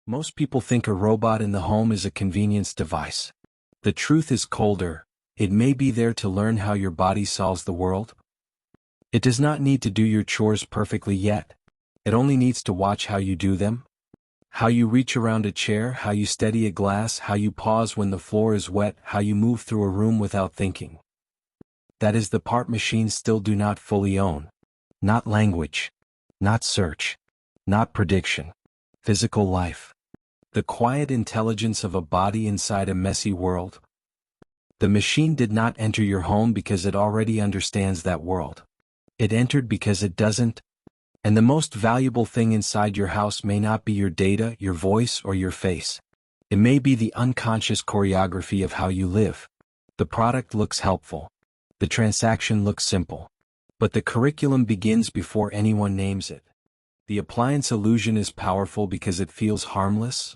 Most people think a robot in the home is a convenience device. The truth is colder. It may be there to learn how your body solves the world. It does not need to do your chores perfectly yet. It only needs to watch how you do them. How you reach around a chair, how you steady a glass, how you pause when the floor is wet, how you move through a room without thinking. That is the part machines still do not fully own. Not language. Not search. Not prediction. Physical life. The quiet intelligence of a body inside a messy world. The machine did not enter your home because it already understands that world. It entered because it doesn't. And the most valuable thing inside your house may not be your data, your voice, or your face. It may be the unconscious choreography of how you live. The product looks helpful. The transaction looks simple. But the curriculum begins before anyone names it. The appliance illusion is powerful because it feels harmless.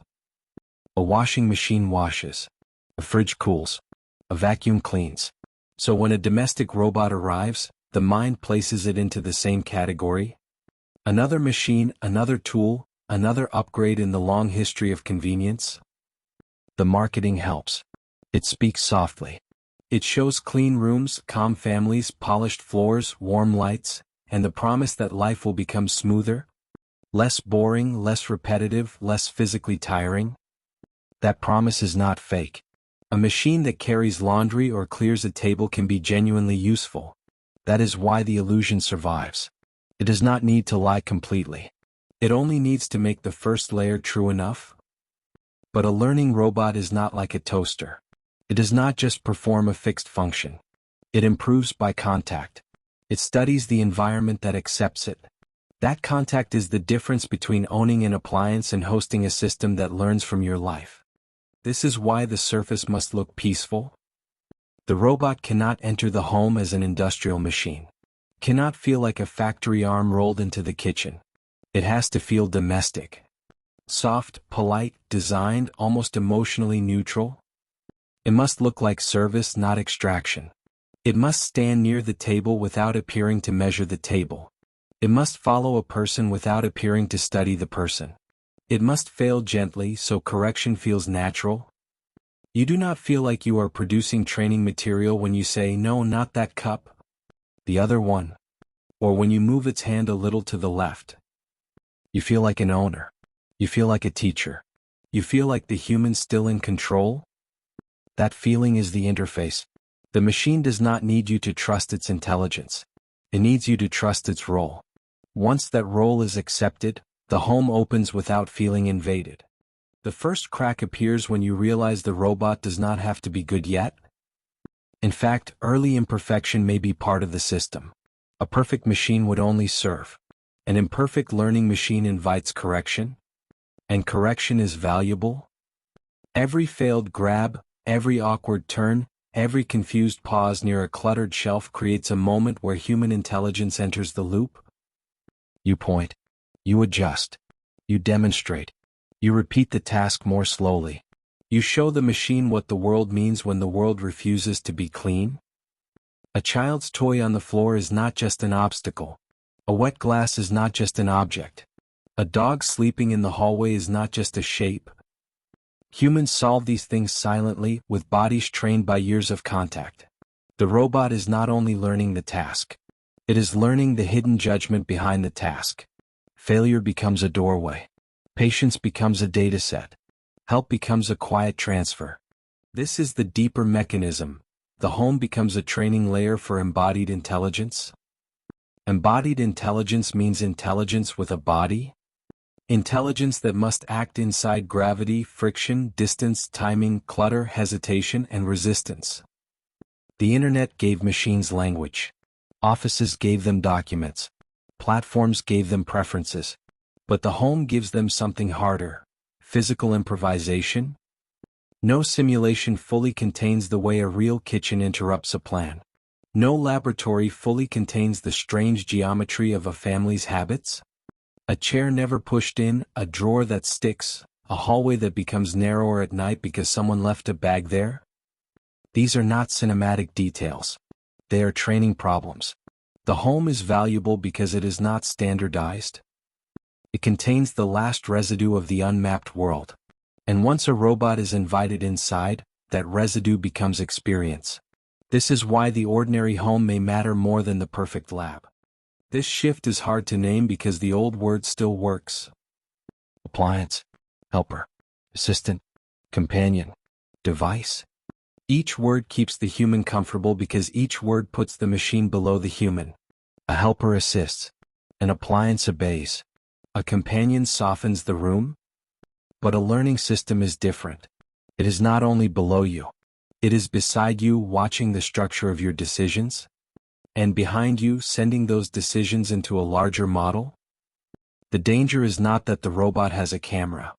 A washing machine washes. A fridge cools. A vacuum cleans. So when a domestic robot arrives, the mind places it into the same category. Another machine, another tool, another upgrade in the long history of convenience. The marketing helps. It speaks softly. It shows clean rooms, calm families, polished floors, warm lights, and the promise that life will become smoother, less boring, less repetitive, less physically tiring. That promise is not fake. A machine that carries laundry or clears a table can be genuinely useful. That is why the illusion survives. It does not need to lie completely. It only needs to make the first layer true enough. But a learning robot is not like a toaster. It does not just perform a fixed function. It improves by contact. It studies the environment that accepts it. That contact is the difference between owning an appliance and hosting a system that learns from your life. This is why the surface must look peaceful. The robot cannot enter the home as an industrial machine. Cannot feel like a factory arm rolled into the kitchen. It has to feel domestic. Soft, polite, designed, almost emotionally neutral. It must look like service, not extraction. It must stand near the table without appearing to measure the table. It must follow a person without appearing to study the person. It must fail gently so correction feels natural. You do not feel like you are producing training material when you say, "No, not that cup. The other one." Or when you move its hand a little to the left. You feel like an owner. You feel like a teacher. You feel like the human still in control. That feeling is the interface. The machine does not need you to trust its intelligence. It needs you to trust its role. Once that role is accepted, the home opens without feeling invaded. The first crack appears when you realize the robot does not have to be good yet. In fact, early imperfection may be part of the system. A perfect machine would only serve. An imperfect learning machine invites correction. And correction is valuable. Every failed grab, every awkward turn, every confused pause near a cluttered shelf creates a moment where human intelligence enters the loop. You point. You adjust. You demonstrate. You repeat the task more slowly. You show the machine what the world means when the world refuses to be clean. A child's toy on the floor is not just an obstacle. A wet glass is not just an object. A dog sleeping in the hallway is not just a shape. Humans solve these things silently, with bodies trained by years of contact. The robot is not only learning the task. It is learning the hidden judgment behind the task. Failure becomes a doorway. Patience becomes a dataset. Help becomes a quiet transfer. This is the deeper mechanism. The home becomes a training layer for embodied intelligence. Embodied intelligence means intelligence with a body. Intelligence that must act inside gravity, friction, distance, timing, clutter, hesitation, and resistance. The internet gave machines language. Offices gave them documents. Platforms gave them preferences. But the home gives them something harder. Physical improvisation. No simulation fully contains the way a real kitchen interrupts a plan. No laboratory fully contains the strange geometry of a family's habits. A chair never pushed in, a drawer that sticks, a hallway that becomes narrower at night because someone left a bag there. These are not cinematic details. They are training problems. The home is valuable because it is not standardized. It contains the last residue of the unmapped world. And once a robot is invited inside, that residue becomes experience. This is why the ordinary home may matter more than the perfect lab. This shift is hard to name because the old word still works. Appliance, helper, assistant, companion, device. Each word keeps the human comfortable because each word puts the machine below the human. A helper assists. An appliance obeys. A companion softens the room. But a learning system is different. It is not only below you. It is beside you, watching the structure of your decisions. And behind you, sending those decisions into a larger model. The danger is not that the robot has a camera.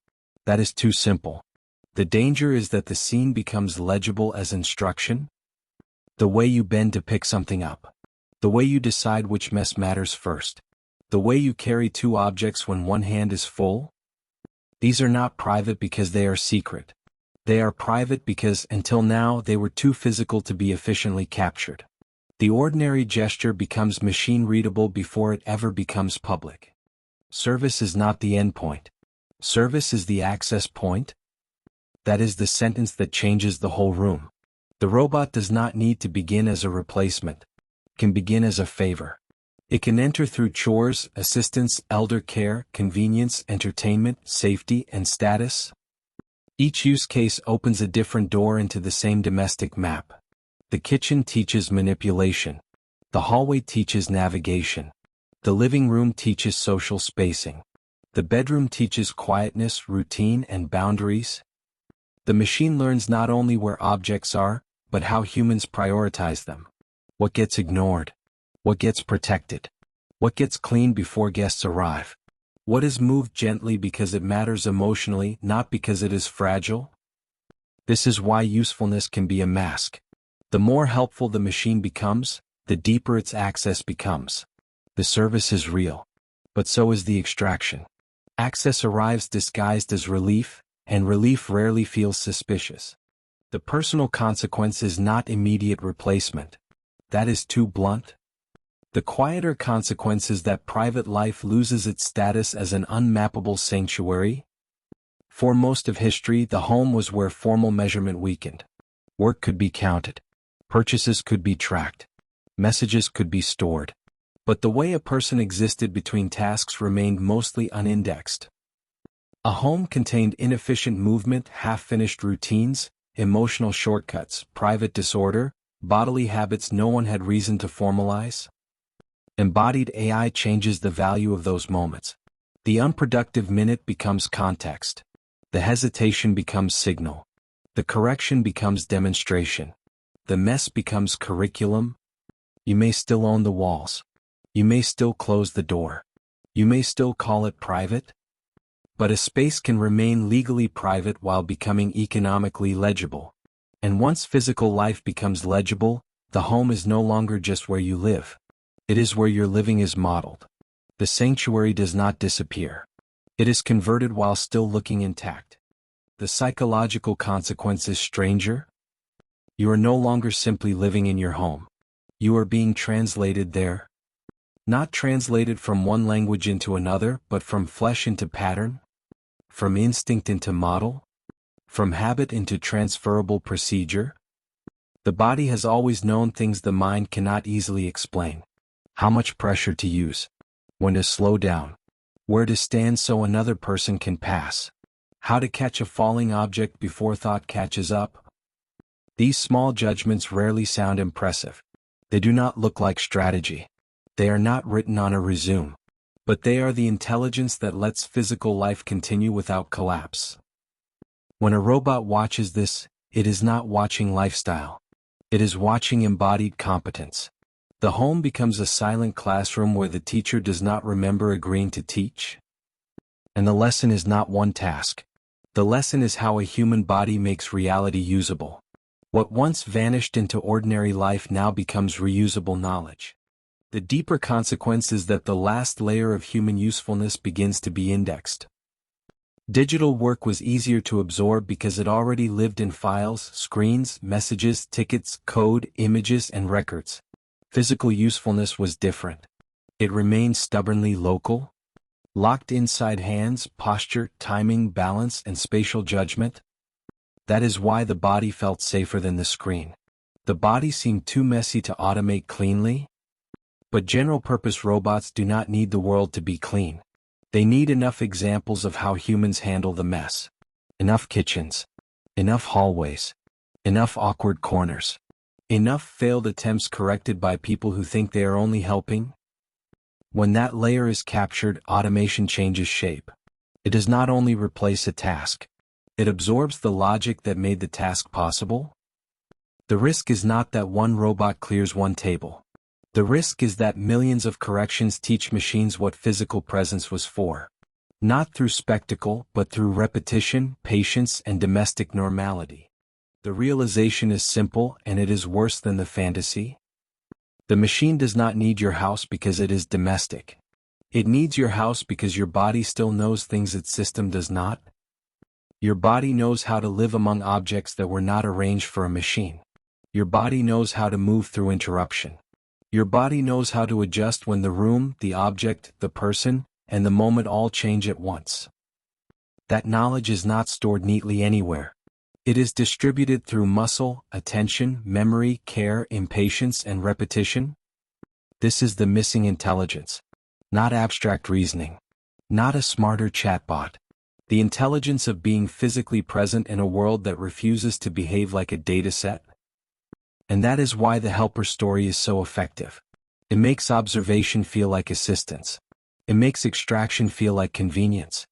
That is too simple. The danger is that the scene becomes legible as instruction. The way you bend to pick something up. The way you decide which mess matters first. The way you carry two objects when one hand is full. These are not private because they are secret. They are private because, until now, they were too physical to be efficiently captured. The ordinary gesture becomes machine-readable before it ever becomes public. Service is not the endpoint. Service is the access point. That is the sentence that changes the whole room. The robot does not need to begin as a replacement. It can begin as a favor. It can enter through chores, assistance, elder care, convenience, entertainment, safety, and status. Each use case opens a different door into the same domestic map. The kitchen teaches manipulation. The hallway teaches navigation. The living room teaches social spacing. The bedroom teaches quietness, routine, and boundaries. The machine learns not only where objects are, but how humans prioritize them. What gets ignored? What gets protected? What gets cleaned before guests arrive? What is moved gently because it matters emotionally, not because it is fragile? This is why usefulness can be a mask. The more helpful the machine becomes, the deeper its access becomes. The service is real. But so is the extraction. Access arrives disguised as relief, and relief rarely feels suspicious. The personal consequence is not immediate replacement. That is too blunt. The quieter consequence is that private life loses its status as an unmappable sanctuary. For most of history, the home was where formal measurement weakened. Work could be counted. Purchases could be tracked. Messages could be stored. But the way a person existed between tasks remained mostly unindexed. A home contained inefficient movement, half-finished routines, emotional shortcuts, private disorder, bodily habits no one had reason to formalize. Embodied AI changes the value of those moments. The unproductive minute becomes context. The hesitation becomes signal. The correction becomes demonstration. The mess becomes curriculum. You may still own the walls. You may still close the door. You may still call it private. But a space can remain legally private while becoming economically legible. And once physical life becomes legible, the home is no longer just where you live. It is where your living is modeled. The sanctuary does not disappear. It is converted while still looking intact. The psychological consequence is stranger. You are no longer simply living in your home. You are being translated there. Not translated from one language into another, but from flesh into pattern. From instinct into model. From habit into transferable procedure. The body has always known things the mind cannot easily explain. How much pressure to use. When to slow down. Where to stand so another person can pass. How to catch a falling object before thought catches up. These small judgments rarely sound impressive. They do not look like strategy. They are not written on a resume. But they are the intelligence that lets physical life continue without collapse. When a robot watches this, it is not watching lifestyle. It is watching embodied competence. The home becomes a silent classroom where the teacher does not remember agreeing to teach. And the lesson is not one task. The lesson is how a human body makes reality usable. What once vanished into ordinary life now becomes reusable knowledge. The deeper consequence is that the last layer of human usefulness begins to be indexed. Digital work was easier to absorb because it already lived in files, screens, messages, tickets, code, images, and records. Physical usefulness was different. It remained stubbornly local. Locked inside hands, posture, timing, balance, and spatial judgment. That is why the body felt safer than the screen. The body seemed too messy to automate cleanly. But general-purpose robots do not need the world to be clean. They need enough examples of how humans handle the mess. Enough kitchens. Enough hallways. Enough awkward corners. Enough failed attempts corrected by people who think they are only helping. When that layer is captured, automation changes shape. It does not only replace a task. It absorbs the logic that made the task possible. The risk is not that one robot clears one table. The risk is that millions of corrections teach machines what physical presence was for. Not through spectacle, but through repetition, patience, and domestic normality. The realization is simple, and it is worse than the fantasy. The machine does not need your house because it is domestic. It needs your house because your body still knows things its system does not. Your body knows how to live among objects that were not arranged for a machine. Your body knows how to move through interruption. Your body knows how to adjust when the room, the object, the person, and the moment all change at once. That knowledge is not stored neatly anywhere. It is distributed through muscle, attention, memory, care, impatience, and repetition. This is the missing intelligence. Not abstract reasoning. Not a smarter chatbot. The intelligence of being physically present in a world that refuses to behave like a dataset. And that is why the helper story is so effective. It makes observation feel like assistance. It makes extraction feel like convenience.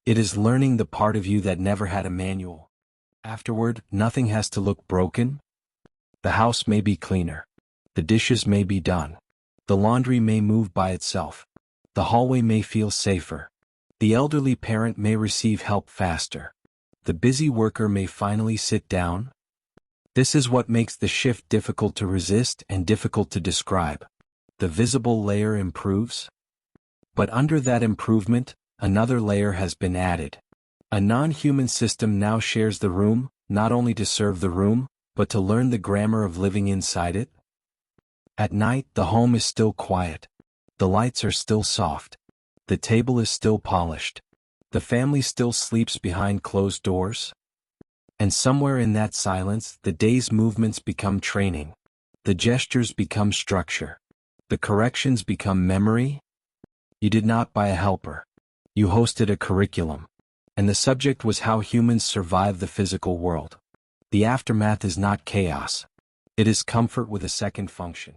It is learning the part of you that never had a manual. Afterward, nothing has to look broken. The house may be cleaner. The dishes may be done. The laundry may move by itself. The hallway may feel safer. The elderly parent may receive help faster. The busy worker may finally sit down. This is what makes the shift difficult to resist and difficult to describe. The visible layer improves. But under that improvement, another layer has been added. A non-human system now shares the room, not only to serve the room, but to learn the grammar of living inside it. At night, the home is still quiet. The lights are still soft. The table is still polished. The family still sleeps behind closed doors. And somewhere in that silence, the day's movements become training. The gestures become structure. The corrections become memory. You did not buy a helper. You hosted a curriculum. And the subject was how humans survive the physical world. The aftermath is not chaos. It is comfort with a second function.